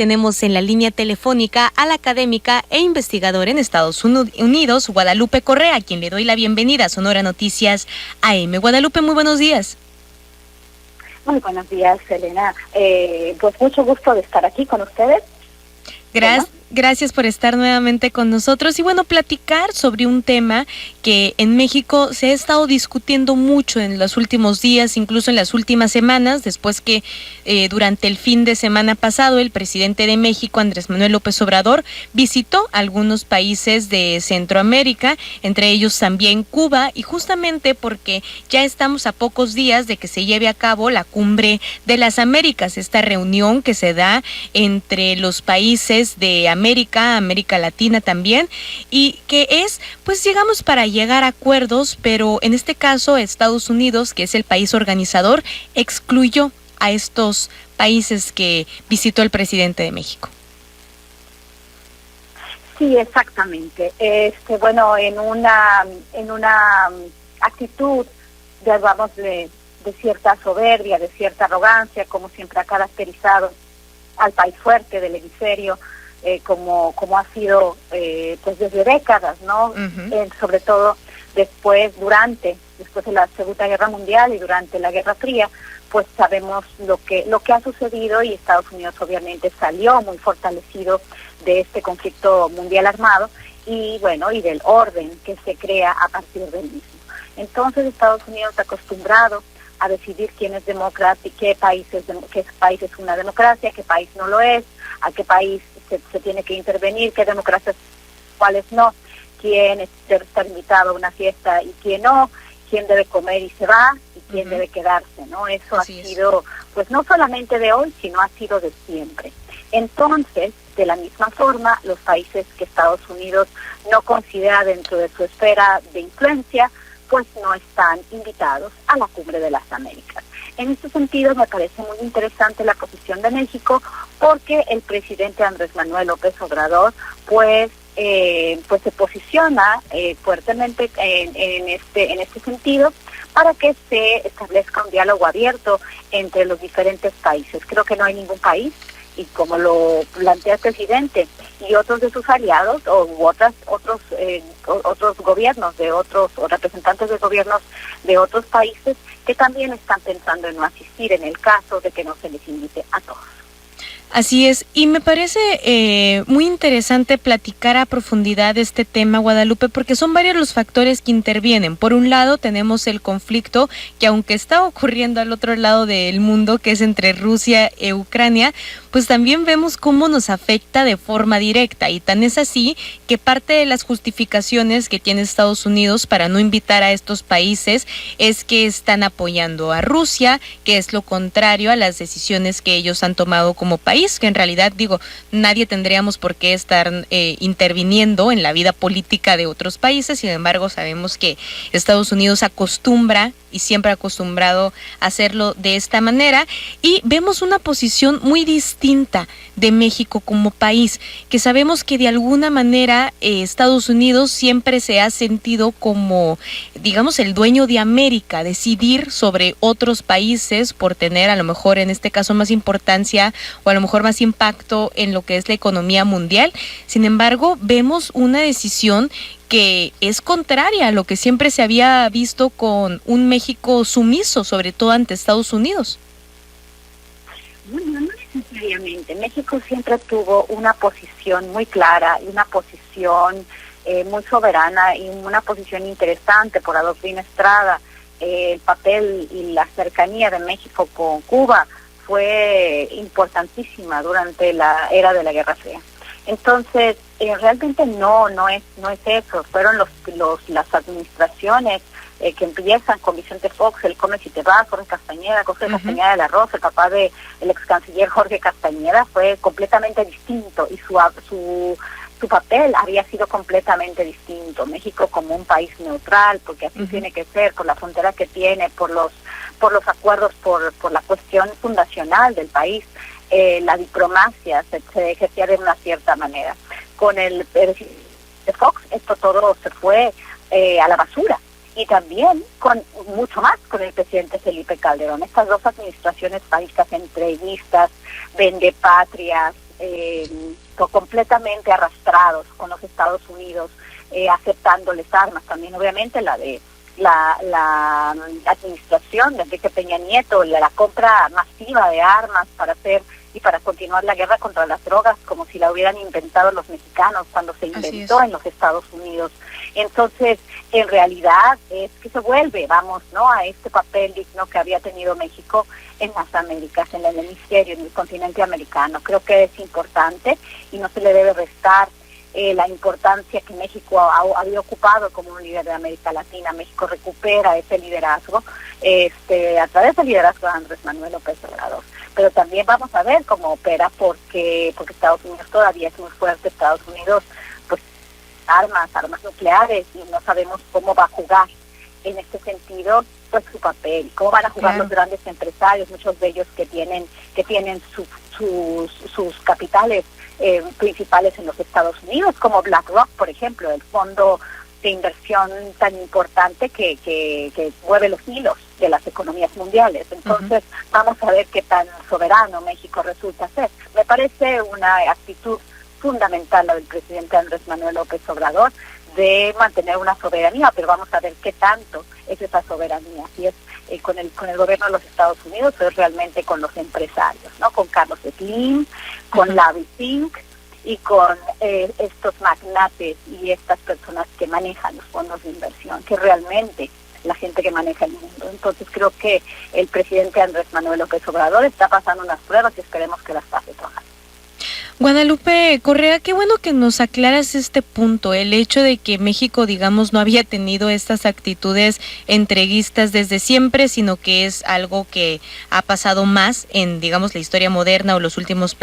Tenemos en la línea telefónica a la académica e investigadora en Estados Unidos, Guadalupe Correa, a quien le doy la bienvenida a Sonora Noticias AM. Guadalupe, muy buenos días. Muy buenos días, Elena. Pues mucho gusto de estar aquí con ustedes. Gracias por estar nuevamente con nosotros y bueno, platicar sobre un tema que en México se ha estado discutiendo mucho en los últimos días, incluso en las últimas semanas, después que durante el fin de semana pasado el presidente de México, Andrés Manuel López Obrador, visitó algunos países de Centroamérica, entre ellos también Cuba, y justamente porque ya estamos a pocos días de que se lleve a cabo la Cumbre de las Américas, esta reunión que se da entre los países de América Latina también, y que es, pues llegamos para llegar a acuerdos, pero en este caso Estados Unidos, que es el país organizador, excluyó a estos países que visitó el presidente de México. Sí, exactamente. Bueno, en una actitud de cierta soberbia, de cierta arrogancia, como siempre ha caracterizado al país fuerte del hemisferio, como ha sido pues desde décadas, ¿no? Sobre todo después de la Segunda Guerra Mundial y durante la Guerra Fría, pues sabemos lo que ha sucedido, y Estados Unidos obviamente salió muy fortalecido de este conflicto mundial armado y del orden que se crea a partir del mismo. Entonces Estados Unidos está acostumbrado a decidir quién es demócrata y qué país es una democracia, qué país no lo es, a qué país se tiene que intervenir, qué democracias, cuáles no, quién debe estar invitado a una fiesta y quién no, quién debe comer y se va y quién debe quedarse, ¿no? Eso así ha sido, pues no solamente de hoy, sino ha sido de siempre. Entonces, de la misma forma, los países que Estados Unidos no considera dentro de su esfera de influencia, pues no están invitados a la Cumbre de las Américas. En este sentido, me parece muy interesante la posición de México, porque el presidente Andrés Manuel López Obrador, pues se posiciona fuertemente en este sentido, para que se establezca un diálogo abierto entre los diferentes países. Creo que no hay ningún país, y como lo plantea el presidente y otros de sus aliados otros gobiernos o representantes de gobiernos de otros países, que también están pensando en no asistir en el caso de que no se les invite a todos. Así es, y me parece muy interesante platicar a profundidad este tema, Guadalupe, porque son varios los factores que intervienen. Por un lado tenemos el conflicto que, aunque está ocurriendo al otro lado del mundo, que es entre Rusia e Ucrania, pues también vemos cómo nos afecta de forma directa, y tan es así que parte de las justificaciones que tiene Estados Unidos para no invitar a estos países es que están apoyando a Rusia, que es lo contrario a las decisiones que ellos han tomado como país, que en realidad, nadie tendríamos por qué estar interviniendo en la vida política de otros países. Sin embargo, sabemos que Estados Unidos acostumbra y siempre ha acostumbrado a hacerlo de esta manera, y vemos una posición muy distinta de México como país, que sabemos que de alguna manera Estados Unidos siempre se ha sentido como, el dueño de América, decidir sobre otros países por tener a lo mejor en este caso más importancia o a lo mejor más impacto en lo que es la economía mundial. Sin embargo, vemos una decisión que es contraria a lo que siempre se había visto con un México sumiso, sobre todo ante Estados Unidos. No necesariamente. México siempre tuvo una posición muy clara y una posición muy soberana y una posición interesante por Adolfín Estrada. El papel y la cercanía de México con Cuba fue importantísima durante la era de la Guerra Fría. Entonces, realmente no es eso. Fueron las administraciones que empiezan con Vicente Fox, el Come si te vas, Jorge Castañeda de la Rosa, el papá del ex canciller Jorge Castañeda, fue completamente distinto, y su papel había sido completamente distinto. México como un país neutral, porque así tiene que ser, por la frontera que tiene, por los acuerdos, por la cuestión fundacional del país. La diplomacia se ejercía de una cierta manera. Con el presidente Fox, esto todo se fue a la basura. Y también mucho más con el presidente Felipe Calderón. Estas dos administraciones paístas entreguistas, vendepatrias, completamente arrastrados con los Estados Unidos, aceptándoles armas, también obviamente la administración de Enrique Peña Nieto, la compra masiva de armas para continuar la guerra contra las drogas, como si la hubieran inventado los mexicanos cuando se inventó en los Estados Unidos. Entonces, en realidad es que se vuelve, ¿no?, a este papel digno que había tenido México en las Américas, en el hemisferio, en el continente americano. Creo que es importante y no se le debe restar la importancia que México había ocupado como un líder de América Latina. México recupera ese liderazgo a través del liderazgo de Andrés Manuel López Obrador. Pero también vamos a ver cómo opera porque Estados Unidos todavía es muy fuerte. Estados Unidos, pues, armas nucleares, y no sabemos cómo va a jugar en este sentido pues su papel, cómo van a jugar los grandes empresarios, muchos de ellos que tienen sus capitales principales en los Estados Unidos, como BlackRock, por ejemplo, el fondo de inversión tan importante que mueve los hilos de las economías mundiales. Entonces, vamos a ver qué tan soberano México resulta ser. Me parece una actitud fundamental la del presidente Andrés Manuel López Obrador de mantener una soberanía, pero vamos a ver qué tanto es esa soberanía. Si es con el gobierno de los Estados Unidos, o es realmente con los empresarios, ¿no? Con Carlos Slim, con Larry Fink y con estos magnates y estas personas que manejan los fondos de inversión, que realmente la gente que maneja el mundo. Entonces creo que el presidente Andrés Manuel López Obrador está pasando unas pruebas y esperemos que las pase todas. Guadalupe Correa, qué bueno que nos aclaras este punto, el hecho de que México, digamos, no había tenido estas actitudes entreguistas desde siempre, sino que es algo que ha pasado más en, digamos, la historia moderna o los últimos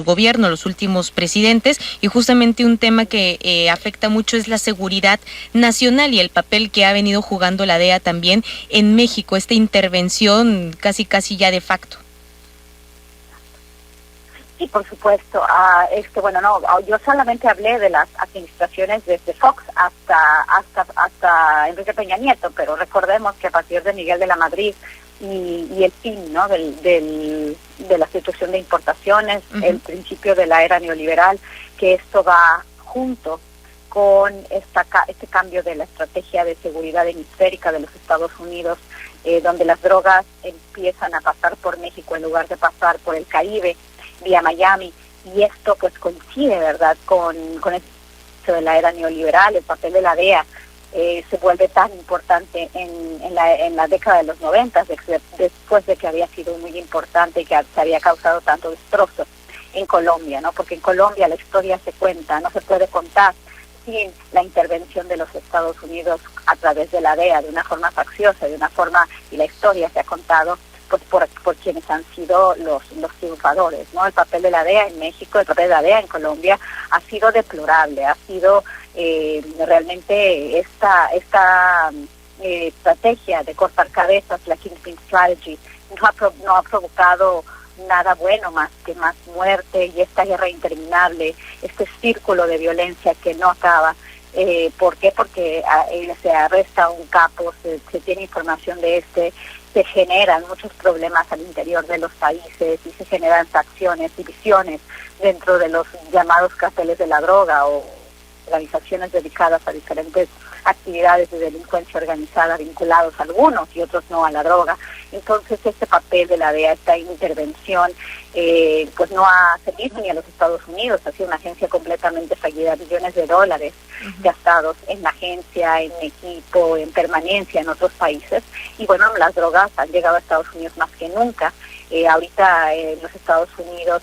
gobiernos, los últimos presidentes, y justamente un tema que afecta mucho es la seguridad nacional y el papel que ha venido jugando la DEA también en México, esta intervención casi ya de facto. Sí, por supuesto. Yo solamente hablé de las administraciones desde Fox hasta Enrique Peña Nieto, pero recordemos que a partir de Miguel de la Madrid y el fin, ¿no?, de la situación de importaciones, el principio de la era neoliberal, que esto va junto con este cambio de la estrategia de seguridad hemisférica de los Estados Unidos, donde las drogas empiezan a pasar por México en lugar de pasar por el Caribe, vía Miami, y esto pues coincide, ¿verdad?, con esto de la era neoliberal. El papel de la DEA se vuelve tan importante en la década de los 90, después de que había sido muy importante y que se había causado tanto destrozo en Colombia, ¿no? Porque en Colombia la historia se cuenta, no se puede contar sin la intervención de los Estados Unidos a través de la DEA, de una forma facciosa, y la historia se ha contado pues por quienes han sido los triunfadores, ¿no? El papel de la DEA en México, el papel de la DEA en Colombia ha sido deplorable, ha sido realmente esta estrategia de cortar cabezas, la Kingpin Strategy, no ha provocado nada bueno más que más muerte y esta guerra interminable, este círculo de violencia que no acaba. ¿Por qué? Porque se arresta un capo, se tiene información de se generan muchos problemas al interior de los países y se generan facciones, divisiones dentro de los llamados carteles de la droga o organizaciones dedicadas a diferentes actividades de delincuencia organizada, vinculados a algunos y otros no a la droga. Entonces este papel de la DEA, esta intervención, pues no ha servido ni a los Estados Unidos, ha sido una agencia completamente fallida, billones de dólares gastados en la agencia, en equipo, en permanencia en otros países, y bueno, las drogas han llegado a Estados Unidos más que nunca. Ahorita en los Estados Unidos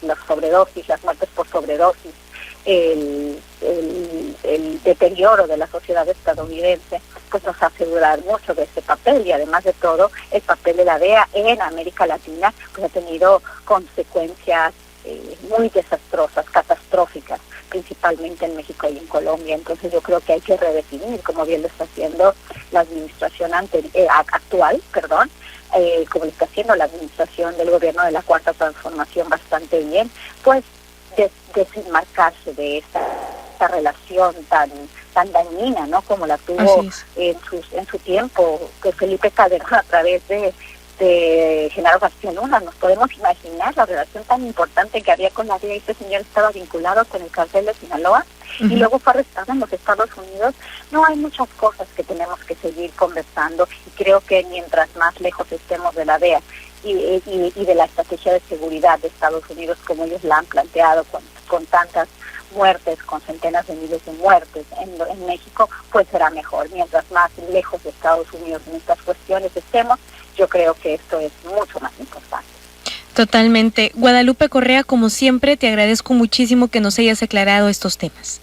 las sobredosis, las muertes por sobredosis, el deterioro de la sociedad estadounidense, pues nos hace dudar mucho de ese papel, y además de todo, el papel de la DEA en América Latina pues ha tenido consecuencias muy desastrosas, catastróficas, principalmente en México y en Colombia. Entonces yo creo que hay que redefinir, como bien lo está haciendo la administración actual, como lo está haciendo la administración del gobierno de la Cuarta Transformación bastante bien, pues desenmarcarse de esta relación tan dañina, ¿no?, como la tuvo en su tiempo que Felipe Calderón a través de de Genaro García Luna. Nos podemos imaginar la relación tan importante que había con la DEA. Este señor estaba vinculado con el cartel de Sinaloa y luego fue arrestado en los Estados Unidos. No, hay muchas cosas que tenemos que seguir conversando y creo que mientras más lejos estemos de la DEA y de la estrategia de seguridad de Estados Unidos como ellos la han planteado con tantas muertes, con centenas de miles de muertes en México, pues será mejor. Mientras más lejos de Estados Unidos en estas cuestiones estemos, yo creo que esto es mucho más importante. Totalmente. Guadalupe Correa, como siempre, te agradezco muchísimo que nos hayas aclarado estos temas.